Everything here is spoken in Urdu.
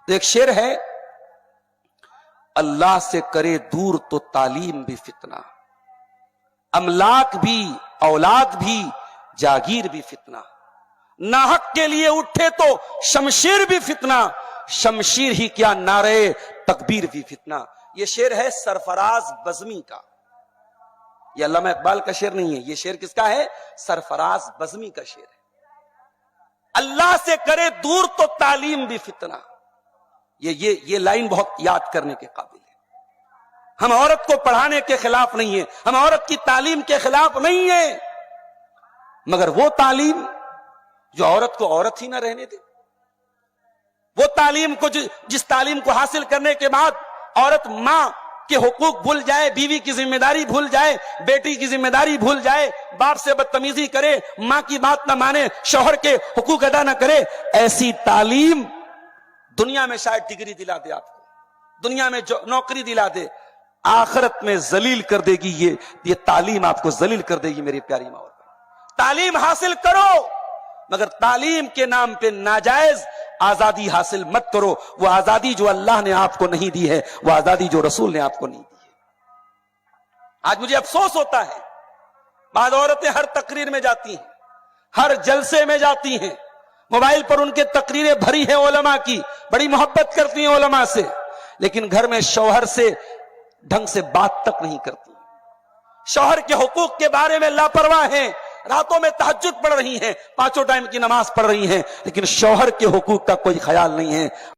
تو ایک شعر ہے، اللہ سے کرے دور تو تعلیم بھی فتنہ، املاک بھی اولاد بھی جاگیر بھی فتنہ، ناحق کے لیے اٹھے تو شمشیر بھی فتنہ، شمشیر ہی کیا نعرے تکبیر بھی فتنہ۔ یہ شعر ہے سرفراز بزمی کا، یہ علامہ اقبال کا شعر نہیں ہے، یہ شعر کس کا ہے؟ سرفراز بزمی کا شعر ہے۔ اللہ سے کرے دور تو تعلیم بھی فتنہ، یہ لائن بہت یاد کرنے کے قابل ہے۔ ہم عورت کو پڑھانے کے خلاف نہیں ہیں، ہم عورت کی تعلیم کے خلاف نہیں ہیں، مگر وہ تعلیم جو عورت کو عورت ہی نہ رہنے دے، وہ تعلیم کو جس تعلیم کو حاصل کرنے کے بعد عورت ماں کے حقوق بھول جائے، بیوی کی ذمہ داری بھول جائے، بیٹی کی ذمہ داری بھول جائے، باپ سے بدتمیزی کرے، ماں کی بات نہ مانے، شوہر کے حقوق ادا نہ کرے، ایسی تعلیم دنیا میں شاید ڈگری دلا دے، آپ کو دنیا میں جو نوکری دلا دے، آخرت میں ذلیل کر دے گی۔ یہ تعلیم آپ کو ذلیل کر دے گی میری پیاری ماں۔ تعلیم حاصل کرو، مگر تعلیم کے نام پہ ناجائز آزادی حاصل مت کرو۔ وہ آزادی جو اللہ نے آپ کو نہیں دی ہے، وہ آزادی جو رسول نے آپ کو نہیں دی ہے۔ آج مجھے افسوس ہوتا ہے، بعض عورتیں ہر تقریر میں جاتی ہیں، ہر جلسے میں جاتی ہیں، موبائل پر ان کے تقریریں بھری ہیں علماء کی، بڑی محبت کرتی ہیں علماء سے، لیکن گھر میں شوہر سے ڈھنگ سے بات تک نہیں کرتی، شوہر کے حقوق کے بارے میں لاپرواہ ہیں، راتوں میں تہجد پڑھ رہی ہیں، 5 ٹائم کی نماز پڑھ رہی ہیں، لیکن شوہر کے حقوق کا کوئی خیال نہیں ہے۔